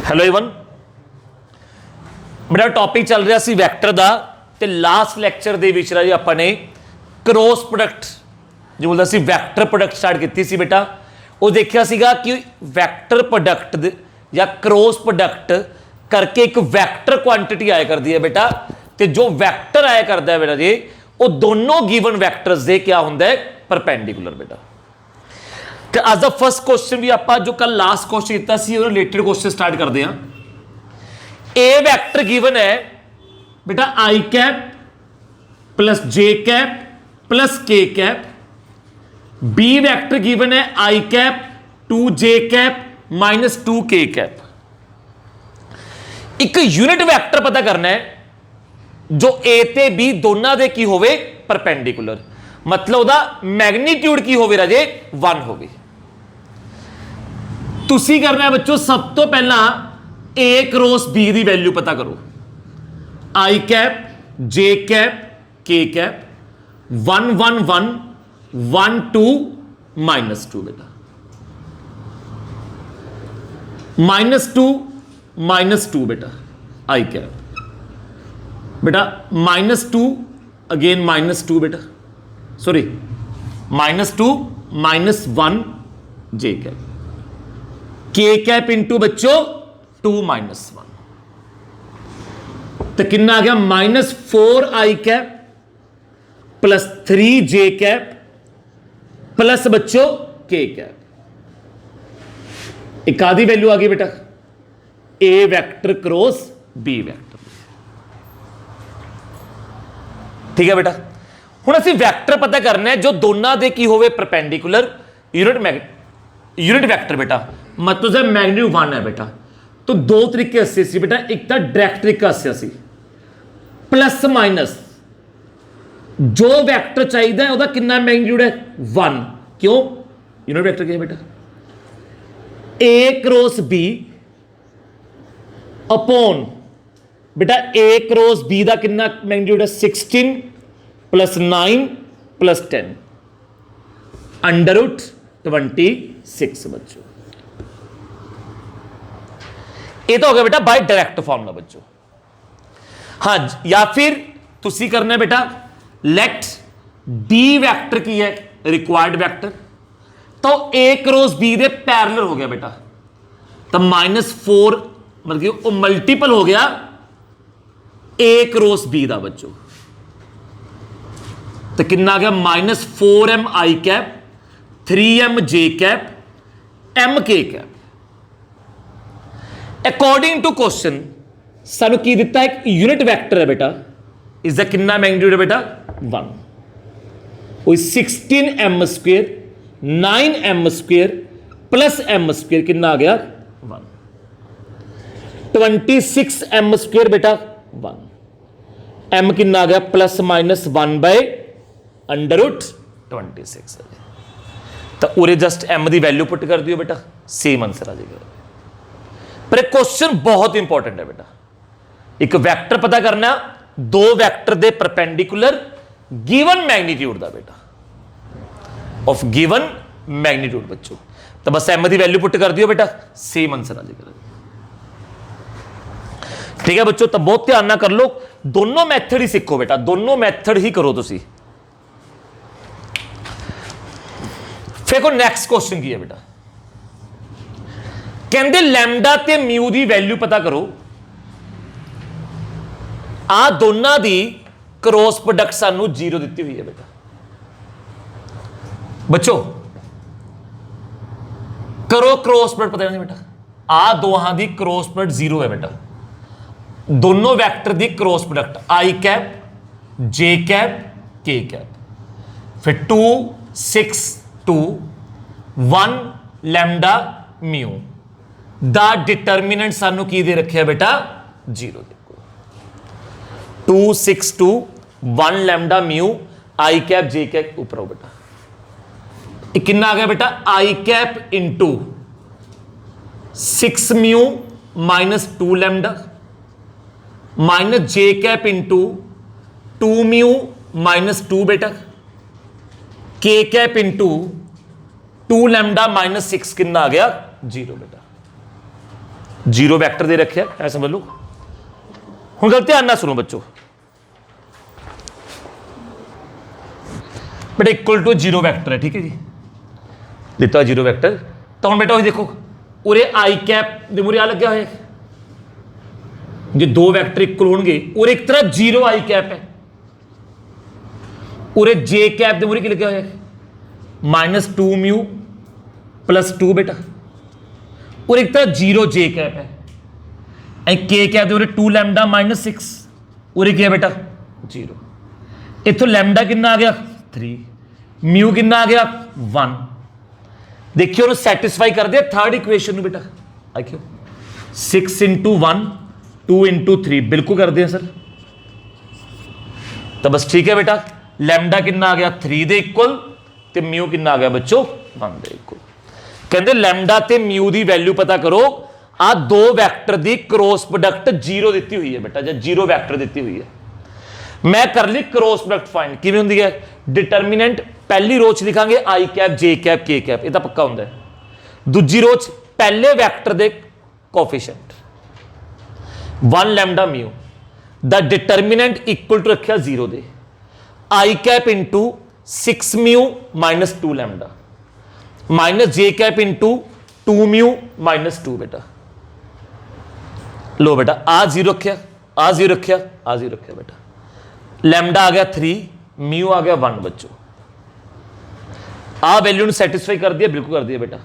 Hello even ਮੇਰਾ topic ਚੱਲ ਰਿਹਾ ਸੀ ਵੈਕਟਰ ਦਾ ਤੇ ਲਾਸਟ ਲੈਕਚਰ ਦੇ ਵਿੱਚ ਰਾਜੀ ਆਪਾਂ ਨੇ ਕ੍ਰੋਸ ਪ੍ਰੋਡਕਟ ਜੋ ਬੋਲਦਾ ਸੀ ਵੈਕਟਰ ਪ੍ਰੋਡਕਟ ਸਟਾਰਟ ਕੀਤੀ ਸੀ ਬੇਟਾ। ਉਹ ਦੇਖਿਆ ਸੀਗਾ ਕਿ ਵੈਕਟਰ ਪ੍ਰੋਡਕਟ ਜਾਂ ਕ੍ਰੋਸ ਪ੍ਰੋਡਕਟ ਕਰਕੇ ਇੱਕ ਵੈਕਟਰ ਕੁਆਂਟੀਟੀ ਆਇਆ ਕਰਦੀ ਹੈ ਬੇਟਾ, ਤੇ ਜੋ ਵੈਕਟਰ ਆਇਆ ਕਰਦਾ ਹੈ ਬੇਟਾ ਜੀ ਉਹ ਦੋਨੋਂ ਗਿਵਨ ਵੈਕਟਰਸ ਦੇ क्या ਹੁੰਦਾ ਹੈ परपेंडिकुलर बेटा। तो आज द फर्स्ट क्वेश्चन भी आप जो कल लास्ट क्वेश्चन किया सी रिलेटेड क्वेश्चन स्टार्ट करते हैं। ए वैक्टर गिवन है बेटा I cap plus J cap plus के कैप। बी वैक्टर गिवन है आई कैप 2 जे कैप माइनस 2 के कैप। एक यूनिट वैक्टर पता करना है जो ए ते बी दोनों दे की होवे परपेंडिकुलर, मतलब ਉਹਦਾ मैग्नीट्यूड की होवे राजे 1 होवे। तुसी करना है बच्चों सब तो पहला ए क्रॉस बी की वैल्यू पता करो। आई cap J cap K cap 1 1 1 1 2 -2 बेटा -2 बेटा आई कैप बेटा -2 अगेन -2 बेटा सॉरी -2 -1 जे कैप के कैप इंटू बच्चों 2 -1 तो कितना आ गया -4 आई कैप प्लस 3 जे कैप प्लस बच्चों के कैप। एक आधी वैल्यू आ गई बेटा A vector cross B vector. ठीक है बेटा, ਹੁਣ ਅਸੀਂ ਵੈਕਟਰ ਪਤਾ ਕਰਨਾ ਹੈ ਜੋ ਦੋਨਾਂ ਦੇ ਕੀ ਹੋਵੇ परपेंडिकुलर यूनिट वैक्टर बेटा, मतलब से मैग्नीट्यूड 1 है बेटा। तो दो तरीके अस्से सी बेटा, एक तो डायरेक्ट तरीका अस्से सी प्लस माइनस जो वैक्टर चाहिए है उसका कितना मैग्नीट्यूड है 1। क्यों यूनिट वैक्टर क्या है बेटा ए क्रॉस बी अपॉन बेटा ए क्रॉस बी का कितना मैग्नीट्यूड है 16 प्लस 9 प्लस 10 अंडर रूट 26 बच्चों। ये तो हो गया बेटा बाय डायरेक्ट फॉर्मूला बच्चों। हाँ या फिर तुसी करना है बेटा लेट बी वैक्टर की है रिक्वायर्ड वैक्टर, तो A cross B they parallel हो गया बेटा, तो -4 मतलब कि वो मल्टीपल हो गया ए क्रॉस बी का बच्चों। तो कितना आ गया -4m आई कैप 3m जे कैप m के कैप। अकॉर्डिंग टू क्वेश्चन सानू की दिता है यूनिट वैक्टर है बेटा, इसका कितना मैग्नीट्यूड है बेटा 1। वो 16m² 9m² प्लस m² कितना आ गया 1। 26m² बेटा 1 m कितना आ गया +- 1/√26। तो उरे जस्ट m की वैल्यू पुट कर दियो बेटा, सेम आंसर आ जाएगा। पर क्वेश्चन बहुत इंपॉर्टेंट है बेटा, एक वैक्टर पता करना दो वैक्टर दे परपेंडिकुलर गिवन मैग्नीट्यूड का बेटा ऑफ गिवन मैग्नीट्यूड बच्चों। तो बस m की वैल्यू पुट कर दियो बेटा, सेम आंसर आ जाएगा। ठीक है बच्चों, तो बहुत ध्यान ना कर लो, दोनों मैथड ही सीखो बेटा, दोनों मैथड ही करो तुसी। फिर को नैक्सट क्वेश्चन की है बेटा, कहते लैम्डा ते म्यू की वैल्यू पता करो। आ दोनों की क्रॉस प्रोडक्ट सानू 0 दी हुई है बेटा। बच्चों करो क्रॉस प्रोडक्ट पता नहीं बेटा, आ दोहां की क्रॉस प्रोडक्ट 0 है बेटा। दोनों वैक्टर की cross product I cap J cap K cap, फिर 2 6 2 1 लैम्डा म्यू दा डिटरमिनेंट सानू की दे रखे बेटा 0। देखो 2 6 2 1 lambda mu I cap J cap ऊपर हो बेटा, कितना आ गया बेटा I cap into 6 mu -2 lambda minus J cap into 2 mu -2 बेटा के कैप इंटू 2 लैम्डा -6 कितना आ गया 0 बेटा। जीरो वैक्टर दे रखे ऐ समझ लो। हुण गल ध्यान नाल सुनो बच्चों, बेटा इक्वल टू जीरो वैक्टर है, ठीक है जी, दिता जीरो वैक्टर। तो हुण बेटा वही देखो उरे आई कैप दे मूरे आ लग्या होया, जो दो वैक्टर इक्वल होणगे उरे एक तरह जीरो आई कैप है, उरे जे कैप दे मूरे की लग्या होया -2 म्यू +2 बेटा, और एक तरह जीरो जे कैप है, के कैप दे मूरे 2 लैम्डा -6, उरे क्या है बेटा जीरो। इथों लैम्डा कितना आ गया 3, म्यू कितना आ गया 1। देखियो उन्हें सैटिस्फाई कर दिया थर्ड इक्वेशन में बेटा, देखियो 6 × 1 2 × 3 बिल्कुल कर दिया सर। तो बस ठीक है बेटा, लैम्डा कितना आ गया 3 दे इक्वल, ते म्यू कितना आ गया बच्चों 1 दे इक्वल। कहते लैम्डा ते म्यू दी वैल्यू पता करो, आ दो वैक्टर दी क्रॉस प्रोडक्ट जीरो दी हुई है बेटा, जब जीरो वैक्टर दी हुई है। मैं कर ली क्रॉस प्रोडक्ट फाइंड, किवें हुंदी है, डिटरमिनेंट पहली रो च लिखांगे I cap J cap K cap, ये तो पक्का हुंदा है। दूजी रो च पहले वैक्टर दे coefficient 1 lambda mu, the determinant equal to रखिया 0 दे, I cap into 6 mu -2 lambda minus J cap into 2 mu -2 बेटा। लो बेटा आ 0 रखिया, आ 0 रखिया, आ 0 रखिया बेटा, लैम्डा आ गया 3, म्यू आ गया 1 बच्चों। आ वैल्यू ने सैटिस्फाई कर दिया, बिल्कुल कर दिया बेटा।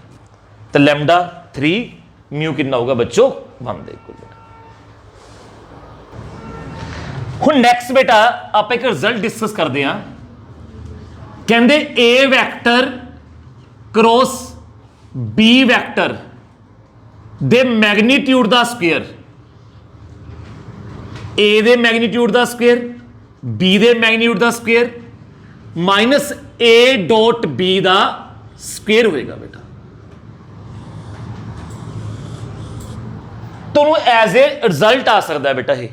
तो लैम्डा 3, म्यू कितना होगा बच्चों 1 दे इक्वल बेटा। हुण नेक्स्ट बेटा आप एक रिजल्ट डिस्कस करते हैं, कहते A vector cross B vector दे मैग्नीट्यूड दा स्क्वेयर, ए दे मैग्नीट्यूड दा स्क्वेयर बी दे मैग्नीट्यूड दा square minus A dot B दा स्क्वेयर होएगा बेटा। तो एज ए रिजल्ट आ सकता है बेटा, ये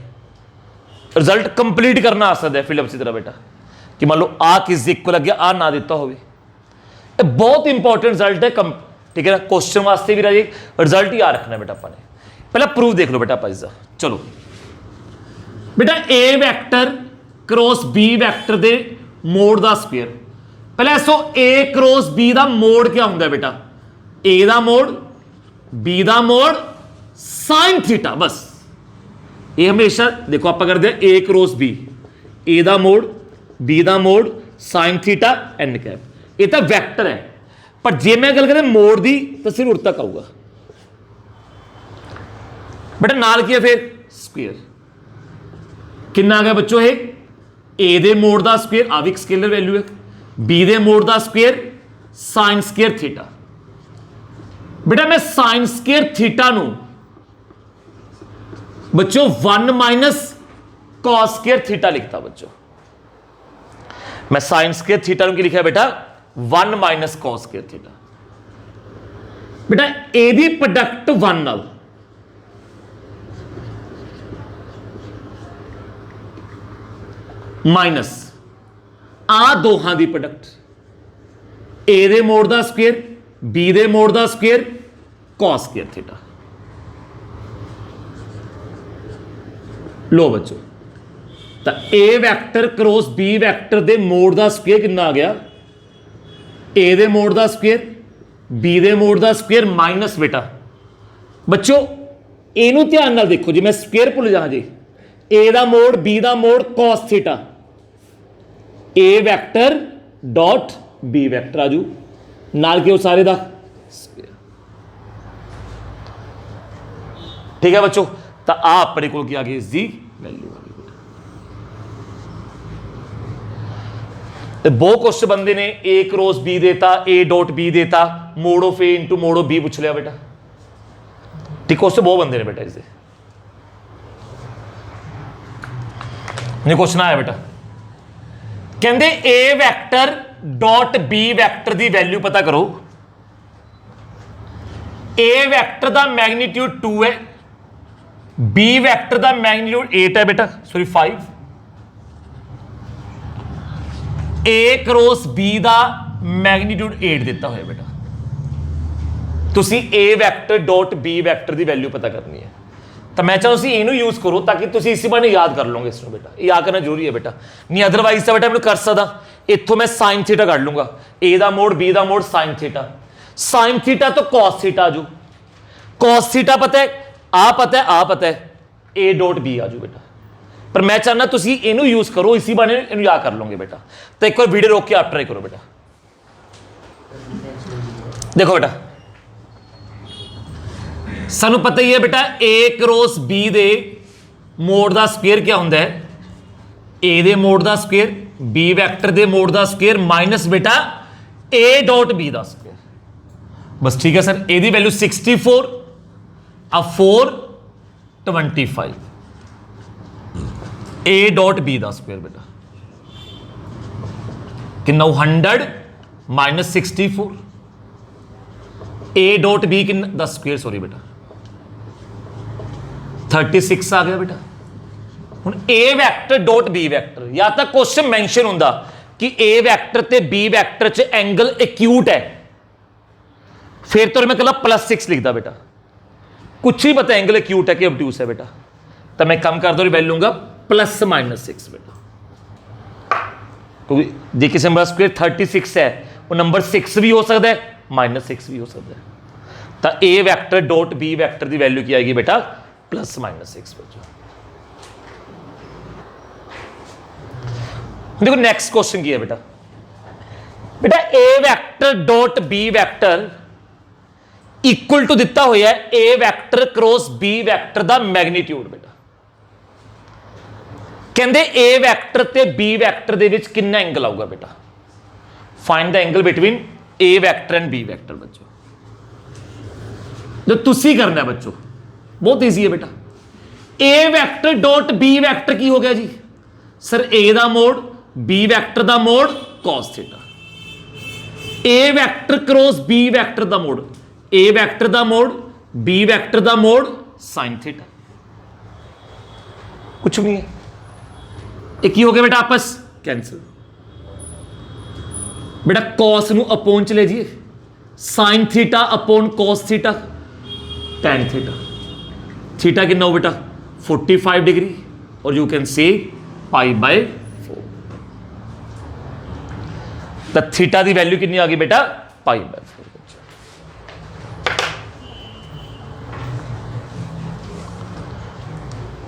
रिजल्ट कंप्लीट करना आ सकता है फिलिप्स की तरह बेटा, कि मान लो आ किस इक्वल लग गया, आ ना दिता हो। बहुत इंपॉर्टेंट रिजल्ट है, ठीक है ना, क्वेश्चन वास्ते भी राजी रिजल्ट ही आ रखना बेटा अपने। पहला प्रूफ देख लो बेटा आप इसका, चलो बेटा A vector cross B vector दे मोड दा स्क्वायर। पहले सो ए क्रॉस बी दा मोड क्या होंगे बेटा, ए दा मोड बी दा मोड साइन थीटा। बस ये हमेशा देखो आप करते हैं ए क्रॉस बी, ए दा मोड बी दा mod sine theta n cap, ये तो वैक्टर है। पर जे मैं गल करें मोड दी तो सिर्फ उड़ तक आऊगा बेटा, नाल की है फिर स्क्वायर कितना आ गया बच्चों, है ए दे मोड दा स्क्वायर आ भी स्केलर वैल्यू है, बी दे मोड दा स्क्वायर साइन स्क्वायर थीटा। बेटा मैं साइन स्क्वायर थीटा नु बच्चों 1 माइनस कॉस स्क्वायर थीटा लिखता बच्चों, मैं साइन स्क्वायर थीटा नु की लिखा बेटा 1 माइनस कॉस स्क्वायर थीटा। बेटा ए दी प्रोडक्ट 1 नाल माइनस आ दोहां दी प्रोडक्ट, ए दे मोड दा स्क्वायर बी दे मोड दा स्क्वायर कॉस स्क्वायर थीटा। लो बच्चों तो A vector cross B vector दे मोड दा स्क्वायर कितना आ गया, ए दे मोड दा स्क्वायर बी दे मोड दा स्क्वायर माइनस बेटा बच्चों एनू ध्यान नाल देखो जी, मैं स्क्वायर भुल जा जी, ए दा मोड बी दा मोड कॉस थीटा, ए वैक्टर डॉट बी वैक्टर आजू नाल के सारे दा स्क्वायर। ठीक है बच्चों, तो आ अपने को आ गई इसकी वैल्यू आ गई। बहुत क्वेश्चन बंदे ने ए क्रॉस बी देता, ए डॉट बी देता, mod of A into mod of B पूछ लिया बेटा, ठीक क्वेश्चन बहुत बंदे ने बेटा इसे क्वेश्चन आया बेटा, कहते A vector dot B vector की वैल्यू पता करो। ए वैक्टर का मैग्नीट्यूड 2 है, बी वैक्टर का मैग्नीट्यूड 8 है बेटा, सॉरी 5। ए क्रॉस बी का मैग्नीट्यूड 8 दिता हुआ बेटा, ਤੁਸੀਂ a vector dot b vector the value ਪਤਾ ਕਰਨੀ ਹੈ ਤਾਂ ਮੈਂ ਚਾਹੁੰਦਾ ਤੁਸੀਂ ਇਹਨੂੰ ਯੂਜ਼ ਕਰੋ ਤਾਂ ਕਿ ਤੁਸੀਂ ਇਸੇ ਬਾਰੇ ਯਾਦ ਕਰ ਲਓਗੇ ਇਸ ਨੂੰ ਬੇਟਾ ਇਹ ਯਾਦ ਕਰਨਾ ਜ਼ਰੂਰੀ ਹੈ ਬੇਟਾ ਨਹੀਂ ਅਦਰਵਾਈਜ਼ ਤਾਂ ਬੇਟਾ ਮੈਨੂੰ ਕਰ ਸਕਦਾ ਇੱਥੋਂ ਮੈਂ sin ਥੀਟਾ ਕੱਢ ਲੂੰਗਾ a the mode b the mode sin theta ਤੋਂ cos ਥੀਟਾ ਆਜੂ cos ਥੀਟਾ ਪਤਾ ਹੈ ਆ ਪਤਾ ਹੈ a ਡਾਟ b ਆਜੂ ਬੇਟਾ पर मैं चाहना तुसी इनू यूज करो इसी बहाने इनू याद कर लोगे बेटा तो एक बार वीडियो रोक के आप ट्राई करो बेटा देखो बेटा सानू पता ही है बेटा ए क्रॉस बी दे मोड दा स्क्वायर क्या हुंदा है ए दे मोड दा स्क्वायर बी वैक्टर दे मोड दा स्क्वायर माइनस बेटा ए डॉट बी दा स्क्वायर बस ठीक है सर ए दी वैल्यू 64 अब 425 a dot b the square ਬੇਟਾ ਕਿੰਨਾ 100 ਮਾਈਨਸ 64 a ਡਾਟ b ਕਿੰਨਾ ਦਾ ਸਕੁਅਰ ਸੌਰੀ ਬੇਟਾ 36 ਆ ਗਿਆ ਬੇਟਾ ਹੁਣ a vector dot b vector ਜਾਂ ਤਾਂ ਕੁਐਸਚਨ ਮੈਂਸ਼ਨ ਹੁੰਦਾ ਕਿ a ਵੈਕਟਰ ਤੇ b ਵੈਕਟਰ ਚ ਐਂਗਲ ਐਕਿਊਟ ਹੈ ਫਿਰ ਤਾਂ ਮੈਂ ਕੱਲਾ +6 ਲਿਖਦਾ ਬੇਟਾ ਕੁਛ ਹੀ ਪਤਾ ਐਂਗਲ ਐਕਿਊਟ ਹੈ ਕਿ obtuse ਹੈ ਬੇਟਾ ਤਾਂ ਮੈਂ ਕਮ ਕਰ ਦੋ और वैल्यू लूंगा +-6 बेटा क्योंकि जे किसी नंबर स्क्वायर 36 है वो नंबर 6 भी हो सकता है -6 भी हो सकता है तो A vector dot B vector की वैल्यू की आएगी बेटा +-6 बच्चों देखो नेक्स्ट क्वेश्चन की है बेटा A vector dot B vector equal to दिता हुआ है A vector cross B vector का मैग्नीट्यूड बेटा कहते ए वैक्टर ते बी वैक्टर दे विच कितना एंगल आऊगा बेटा find the angle between A vector and B vector बच्चों जो तुसी करना है बच्चों बहुत ईजी है बेटा A vector dot B vector की हो गया जी सर ए दा मोड बी वैक्टर दा मोड cos थीटा ए वैक्टर क्रॉस बी वैक्टर दा मोड ए वैक्टर दा मोड बी वैक्टर दा मोड sin थीटा कुछ नहीं है एक ही हो गया बेटा आपस कैंसिल बेटा cos नु अपॉन चले जी sin theta upon cos theta tan theta theta कितना हो बेटा 45 डिग्री और यू कैन से π/4 तो थीटा की वैल्यू कितनी आ गई बेटा π/4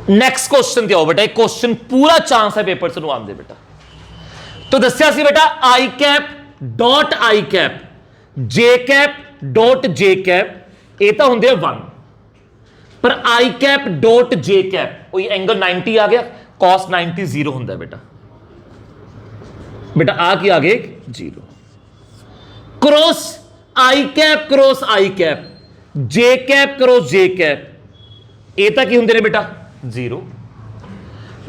नैक्सट क्वेश्चन क्या हो बेटा एक क्वेश्चन पूरा चांस है पेपर से आने बेटा तो दसिया सी बेटा I cap dot I cap J cap dot J cap ये तो होंगे 1 पर I cap dot J cap वही एंगल 90 आ गया cos 90 0 होंगे बेटा बेटा आ क्या आ गए 0 क्रॉस आई कैप जे कैप क्रॉस जे कैप ये तो की होंगे ने बेटा 0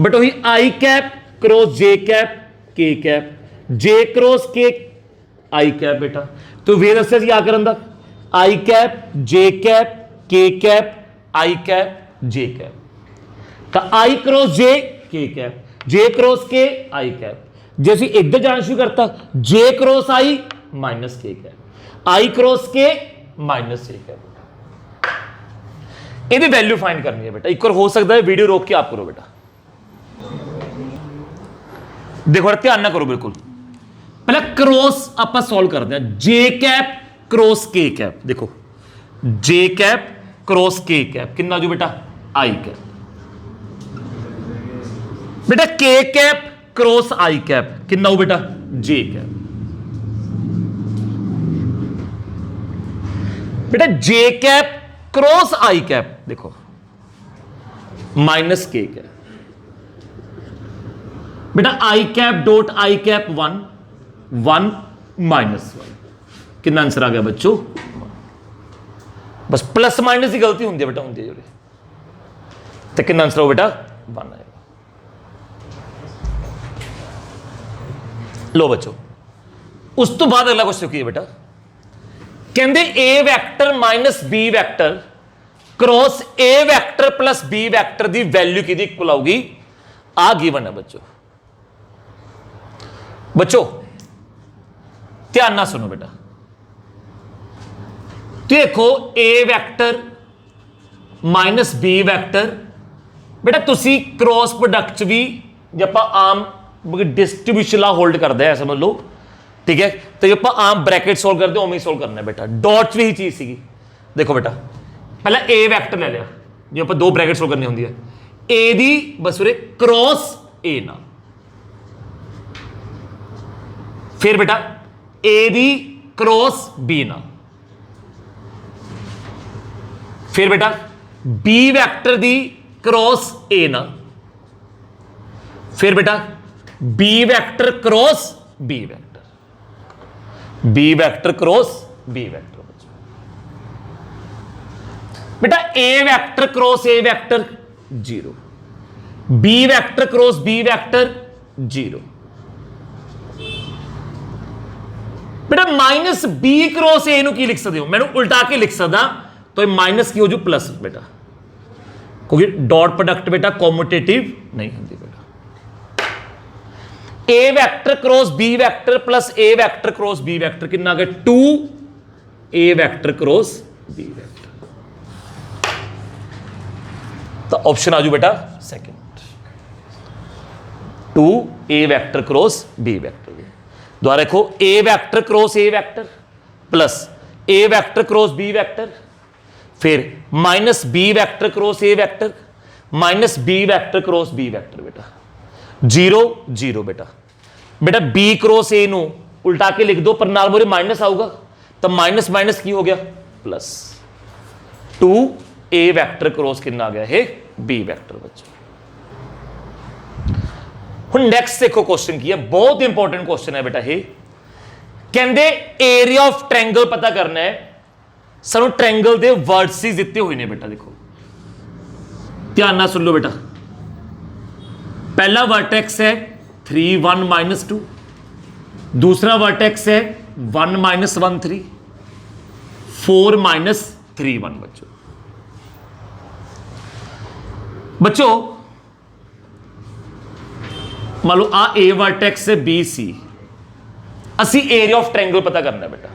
बट वही आई कैप क्रॉस जे कैप के कैप जे क्रॉस के आई कैप बेटा तो वे दसिया क्या करन आई cap J cap K cap आई कैप जे कैप तो आई क्रॉस जे के कैप जे क्रॉस के आई कैप जे असीं इधर जाना शुरू करता जे क्रॉस आई माइनस के कैप आई क्रॉस के माइनस जे कैप ਇਹਦੀ वैल्यू फाइंड करनी है बेटा एक बार हो सकता है वीडियो रोक के आप करो बेटा देखो ध्यान ना करो बिल्कुल पहले क्रॉस आप सॉल्व करते हैं जे कैप क्रॉस के कैप देखो जे कैप क्रॉस के कैप कितना जो बेटा आई कैप बेटा के कैप क्रॉस आई कैप कितना हो बेटा जे कैप बेटा जे कैप क्रॉस आई कैप देखो माइनस के कैप बेटा I cap dot I cap 1 1 -1 कितना आंसर आ गया बच्चों बस प्लस माइनस की गलती होंगी बेटा होंगी जो तो कितना आंसर हो बेटा 1 आएगा लो बच्चों उस तो बाद अगला क्वेश्चन की बेटा कहते A vector minus B vector cross A vector plus B vector की वैल्यू कि इक्वल आऊगी आ गिवन है बच्चों ध्यान ना सुनो बेटा देखो A vector minus B vector बेटा तुसी क्रॉस प्रोडक्ट भी जो आप आम डिस्ट्रीब्यूशन ला होल्ड करते हैं समझ लो, ठीक है। तो जो आप आम ब्रैकेट सोल्व करते उमें सोल्व करना है बेटा। डॉट भी ही चीज सी। देखो बेटा पहला ए वैक्टर ले लिया जो आप दो ब्रैकेट सोल्व करनी होंगी है, ए दी बस उरे क्रॉस ए ना, फिर बेटा ए दी क्रॉस बी ना, फिर बेटा बी वैक्टर दी क्रॉस ए ना, फिर बेटा B vector cross B vector, B vector cross B vector. बेटा A vector cross A vector 0, B vector cross B vector 0। बेटा माइनस बी क्रॉस ए की लिख सकते हो, मैंने उल्टा के लिख सकता तो माइनस की हो जू प्लस बेटा, क्योंकि डॉट प्रोडक्ट बेटा कॉम्यूटेटिव नहीं होती बेटा। A vector cross B vector plus A vector cross B vector कितना आ गया 2 A vector cross B vector. तो ऑप्शन आजू बेटा second 2 A vector cross B vector. दोबारा देखो A vector cross A vector plus A vector cross B vector, फिर minus B vector cross A vector minus B vector cross B vector बेटा 0 0 बेटा। बेटा B cross ए नु उल्टा के लिख दो पर नाल मोरे माइनस आऊगा तो माइनस माइनस की हो गया प्लस 2 ए वैक्टर क्रॉस कितना आ गया है बी वैक्टर बच्चों। हुन नेक्स्ट देखो क्वेश्चन की है, बहुत इंपॉर्टेंट क्वेश्चन है बेटा ये। कहंदे एरिया ऑफ ट्रायंगल पता करना है, सानू ट्रायंगल दे वर्टिसेस दिते हुए ने बेटा। देखो ध्यान ना सुन लो बेटा, पहला वर्टेक्स है 3 1 -2, दूसरा वर्टेक्स है 1 -1 3, 4 -3 1 बच्चों। बच्चों मान लो आ ए वर्टेक्स है बी सी, असी एरिया ऑफ ट्रायंगल पता करना बेटा।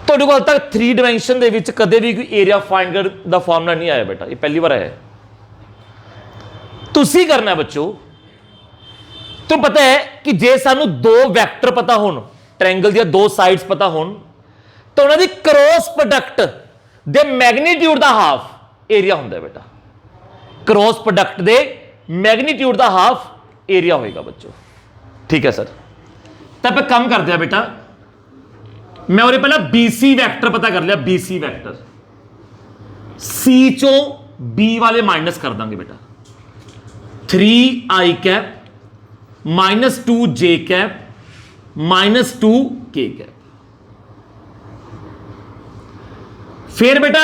ਤੁਹਾਡੇ ਕੋਲ ਤੱਕ 3 ਡਾਈਮੈਂਸ਼ਨ ਦੇ ਵਿੱਚ ਕਦੇ ਵੀ ਕੋਈ ਏਰੀਆ ਫਾਈਂਡ ਕਰਨ ਦਾ ਫਾਰਮੂਲਾ ਨਹੀਂ ਆਇਆ ਬੇਟਾ, ਇਹ ਪਹਿਲੀ ਵਾਰ ਆਇਆ। ਤੁਸੀਂ ਕਰਨਾ ਹੈ ਬੱਚੋ, ਤੁਹਾਨੂੰ ਪਤਾ ਹੈ ਕਿ ਜੇ ਸਾਨੂੰ ਦੋ ਵੈਕਟਰ ਪਤਾ ਹੋਣ, ਟ੍ਰਾਇੰਗਲ ਦੀਆਂ ਦੋ ਸਾਈਡਸ ਪਤਾ ਹੋਣ, ਤਾਂ ਉਹਨਾਂ ਦੀ ਕ੍ਰੋਸ ਪ੍ਰੋਡਕਟ ਦੇ ਮੈਗਨੀਟਿਊਡ ਦਾ ਹਾਫ ਏਰੀਆ ਹੁੰਦਾ ਬੇਟਾ। ਕ੍ਰੋਸ ਪ੍ਰੋਡਕਟ ਦੇ ਮੈਗਨੀਟਿਊਡ ਦਾ ਹਾਫ ਏਰੀਆ ਹੋਏਗਾ ਬੱਚੋ, ਠੀਕ ਹੈ ਸਰ। ਤਾਂ ਆਪਾਂ ਕੰਮ ਕਰਦੇ ਆ बेटा, मैं और पहला BC वैक्टर पता कर लिया, BC वैक्टर C चो B वाले माइनस कर देंगे बेटा, 3i cap -2j cap -2k cap. फिर बेटा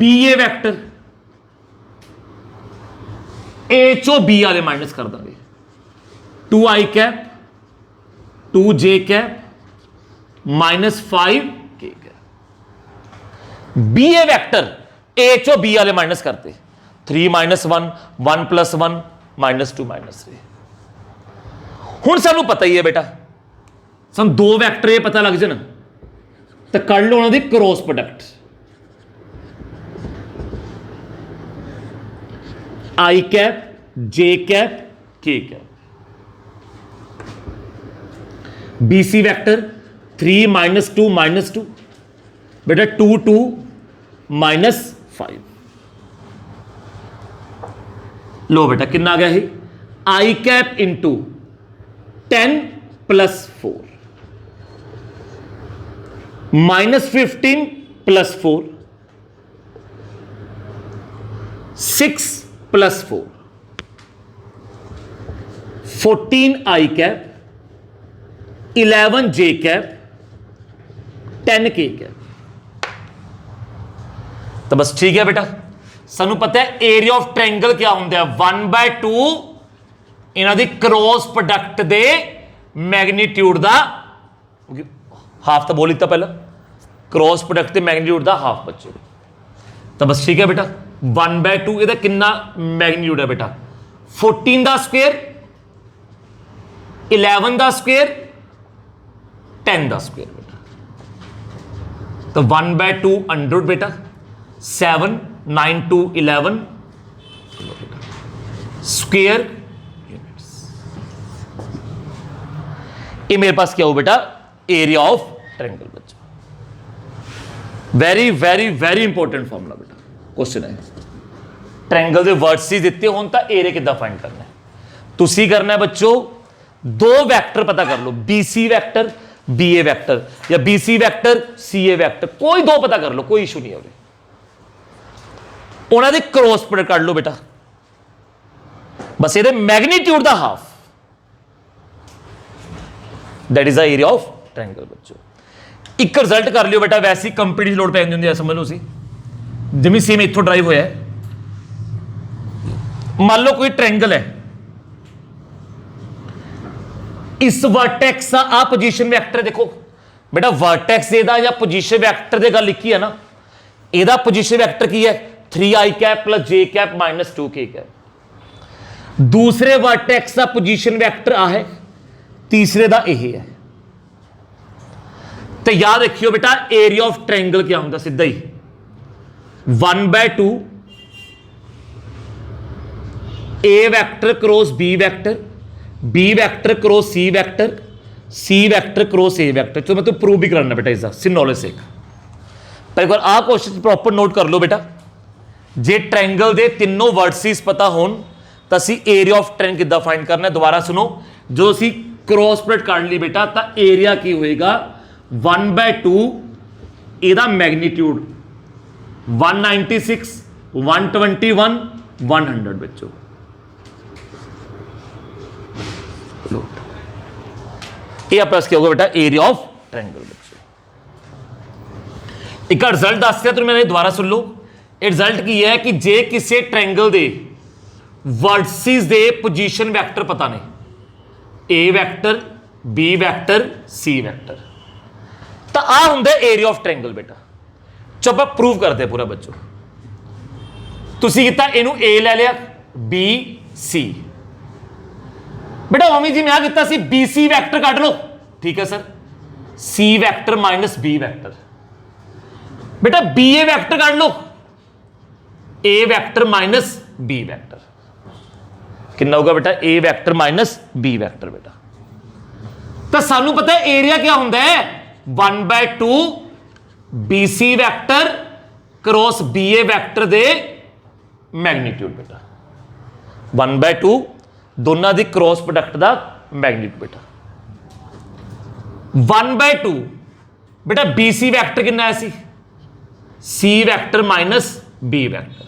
BA वैक्टर A चो B वाले माइनस कर देंगे, 2i cap 2j cap -5k B A vector A चो बी वाले माइनस करते 3 -1 1 +1 -2 -3। हुण सानू पता ही है बेटा, सानू दो वैक्टर ये पता लग जाना तो कर लो उन्होंने क्रॉस प्रोडक्ट। आई cap J cap K cap, BC vector 3 -2 -2 बेटा 2 2 -5। लो बेटा कितना आ गया है आई कैप इंटू 10 + 4 -15 + 4 6 + 4 14 आई कैप 11 जे कैप 10 के कैप। तो बस ठीक है बेटा, सानू पता है एरिया ऑफ ट्रायंगल क्या होंगे 1/2 इन्हां दी क्रॉस प्रोडक्ट दे मैग्नीट्यूड दा हाफ तो बोल लिता पहला, क्रॉस प्रोडक्ट दे मैग्नीट्यूड दा हाफ बच्चे। तो बस ठीक है बेटा 1/2 इहदा कितना मैग्नीट्यूड है बेटा 14 दा स्क्वायर 11 दा स्क्वायर 10 दा स्क्वायर बेटा। तो 1/2 अंडर बेटा 7, 9 2 11 स्क्वायर यूनिट्स। ये मेरे पास क्या हो बेटा, एरिया ऑफ ट्रायंगल बच्चों। Very very very important formula बेटा, क्वेश्चन है ट्रायंगल ਦੇ ਵਰਟਿਸਿਸ ਦਿੱਤੇ ਹੋਣ ਤਾਂ ਏਰੀਆ ਕਿੱਦਾਂ ਫਾਈਂਡ ਕਰਨਾ ਹੈ। ਤੁਸੀਂ ਕਰਨਾ ਹੈ ਬੱਚੋ, ਦੋ ਵੈਕਟਰ ਪਤਾ ਕਰ ਲਓ, BC ਵੈਕਟਰ BA ਵੈਕਟਰ ਜਾਂ BC ਵੈਕਟਰ CA ਵੈਕਟਰ, ਕੋਈ ਦੋ ਪਤਾ ਕਰ ਲਓ, ਕੋਈ ਇਸ਼ੂ ਨਹੀਂ ਹੋਵੇ। ਉਹਨਾਂ ਦੇ ਕ੍ਰੋਸ ਪ੍ਰੋਡਕਟ ਕੱਢ ਲਓ ਬੇਟਾ, ਬਸ ਇਹਦੇ magnitude the half, that is the area of triangle बच्चों। एक रिजल्ट कर लियो बेटा, वैसे ही कंपनी की लोड़ पै जाती है, समझ लो सी जिवें सेम इत्थों ड्राइव होया है। मान लो कोई ट्रायंगल है, इस वर्टेक्स का आ पोजीशन वेक्टर देखो बेटा, वर्टेक्स एदा या पोजीशन वेक्टर दे गल लिखी है ना, एदा पोजीशन वेक्टर की है 3i cap plus j cap minus 2k cap. दूसरे वर्टेक्स का पोजीशन वेक्टर आ है, तीसरे दा यह है। तो याद रखियो बेटा, एरिया ऑफ ट्रायंगल क्या होता, सीधा ही 1/2 A vector cross B vector, B vector cross C vector, C vector cross A vector. तो मैं तो प्रूव भी कराना बेटा इसका सिर्फ नॉलेज से। पर एक बार आ क्वेश्चन प्रॉपर नोट कर लो बेटा, जे ट्रायंगल दे तीनों वर्टिसिस पता होन तो असी एरिया ऑफ ट्रायंगल किद्दां फाइंड करना है। दोबारा सुनो, जो असी क्रॉस प्रोडक्ट काट ली बेटा, तो एरिया की होएगा 1/2 एदा मैग्नीट्यूड 196 121 100 बच्चों। ये अपना क्या होगा बेटा, एरिया ऑफ ट्रायंगल बच्चों। एक रिजल्ट दस दिया, तो मैंने दोबारा सुन लो। रिजल्ट की है कि जे किसी ट्रायंगल दे वर्टिसिस दे पोजीशन वैक्टर पता नहीं, A vector B vector C vector, तो आ हुंदा एरिया ऑफ ट्रायंगल बेटा। चलो आप प्रूव करते पूरा बच्चों। तुसी किता इनू ए ले लिया, बी सी बेटा, ओमी जी मैं किता सी बी सी वैक्टर कट लो, ठीक है sir. C vector minus B vector बेटा, बी ए वैक्टर कट लो, A vector minus B vector कितना होगा बेटा, A vector minus B vector बेटा। तो सानू पता है एरिया क्या होता है, 1/2 BC vector cross BA vector दे मैग्नीट्यूड बेटा, 1/2 दोनों दी क्रॉस प्रोडक्ट दा मैग्नीट्यूड बेटा। 1/2 बेटा BC वैक्टर कितना है, C vector minus B vector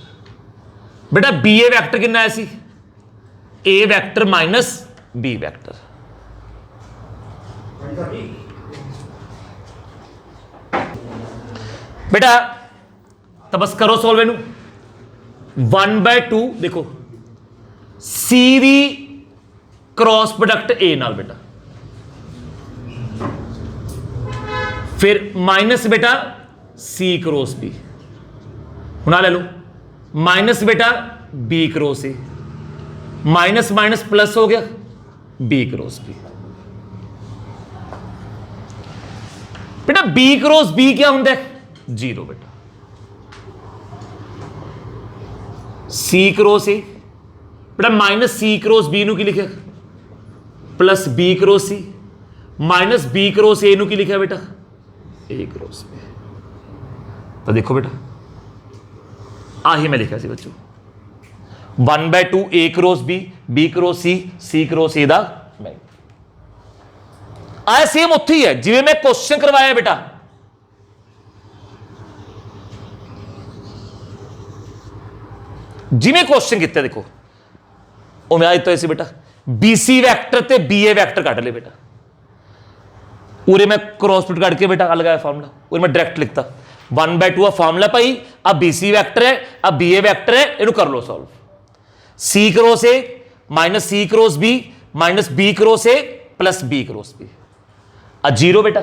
बेटा, BA वैक्टर कितना है, A vector minus B vector. बेटा तो बस करो सॉल्व इनू। 1/2 देखो C दी क्रॉस प्रोडक्ट A नाल बेटा, फिर माइनस बेटा C क्रॉस B, हुना ले लो माइनस बेटा B cross A, minus minus plus हो गया B क्रॉस B। बेटा B क्रॉस B क्या होता है, 0 बेटा। C क्रॉस A बेटा माइनस C क्रॉस B की लिखा, plus B cross C minus B cross A की लिखा बेटा, A क्रॉस B। तो देखो बेटा आही मैं लिखा सी बच्चों, 1/2 A cross B, B cross C, C क्रॉस A दा आया सेम उत्थे ही है जिवें मैं क्वेश्चन करवाया बेटा। जिवें क्वेश्चन किया देखो उमें आज तो ऐसे बेटा, BC वैक्टर ते BA वैक्टर काट ले बेटा, उरे मैं क्रॉस प्रोडक्ट काट के बेटा लगाया फार्मूला, उरे मैं डायरेक्ट लिखता 1/2 फार्मूला भाई, अब BC वैक्टर है, अब BA वैक्टर है, इन्हें कर लो सॉल्व। C क्रॉस A minus C cross B minus B cross A plus B cross B, 0 बेटा,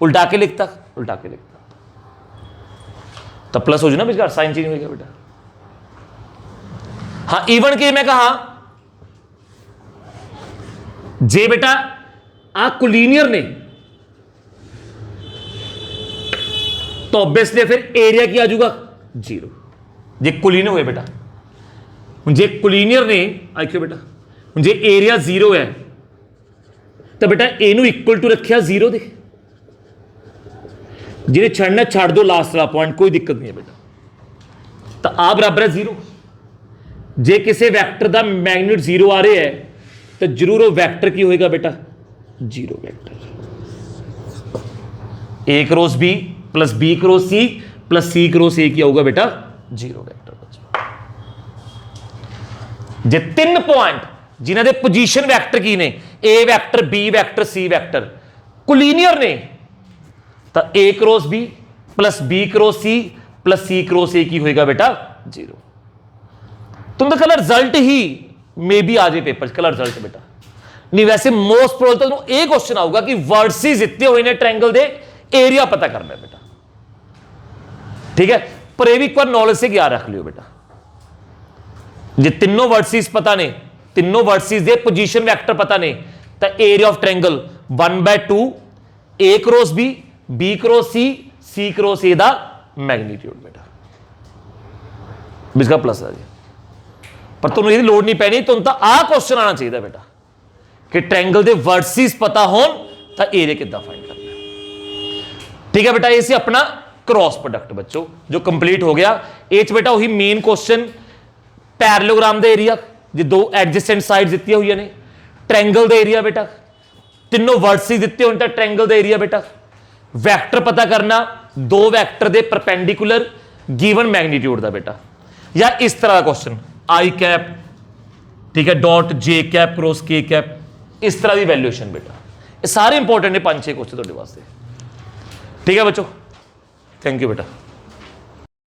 उल्टा के लिखता, उल्टा के लिखता तो प्लस हो जाए ना बेटा, साइन चेंज हो गया बेटा। हाँ इवन के मैं कहा जे बेटा आ कोलिनियर ने तो ऑब्वियसली फिर एरिया की आ जाऊगा 0 जे कोलिनियर हुए बेटा जे कोलिनियर ने आखियो बेटा जे एरिया 0 है तो बेटा एनू इक्वल टू रखिया 0 दे जिन्हें छड़ना छड़ दो लास्ट वाला पॉइंट कोई दिक्कत नहीं है बेटा तो आ बराबर है 0 जे किसी वैक्टर का मैग्नीट्यूड 0 आ रहा है तो जरूर वो वैक्टर की होएगा बेटा 0 vector A cross B plus B cross C plus C cross A की आऊगा बेटा 0 वैक्टर जे 3 पॉइंट जिन्हों के पोजीशन वैक्टर की ने A vector B vector C vector collinear ने तो A cross B plus B cross C plus C cross A की होएगा बेटा 0 तुम कल रिजल्ट ही मे बी आ जाए पेपर कल रिजल्ट बेटा नहीं वैसे मोस्ट प्रोबेबल तो यह क्वेश्चन आऊगा कि वर्सिस दिते हुए ने ट्रायंगल दे एरिया पता करना है बेटा ठीक है पर यह भी एक बार नॉलेज से क्या रख लियो बेटा जे तीनों वर्सिस पता ने तीनों वर्सिस दे पोजीशन वेक्टर पता ने तो area of triangle 1/2 A cross B cross C cross A दा मैग्नीट्यूड बेटा इसका प्लस आ जाए पर तुम यदि लोड नहीं पैनी तुम तो आ क्वेश्चन आना चाहिए बेटा कि ट्रायंगल दे वर्सिस पता हो तो एरिया कितना फाइंड करना है ठीक है बेटा ये अपना क्रॉस प्रोडक्ट बच्चों जो कंप्लीट हो गया एच बेटा वही मेन क्वेश्चन पैरेललोग्राम का एरिया जो दो एडजेसेंट साइड दी हुई ने ट्रायंगल का एरिया बेटा तीनों वर्सिस दिते हो ट्रायंगल का एरिया बेटा वैक्टर पता करना दो वैक्टर के परपेंडिकुलर गिवन मैग्नीट्यूड का बेटा या इस तरह का क्वेश्चन आई कैप ठीक है डॉट जे कैप क्रॉस के कैप इस तरह की वैल्यूएशन बेटा ये सारे इंपॉर्टेंट है 5-6 क्वेश्चन वास्ते ठीक है बच्चों थैंक यू बेटा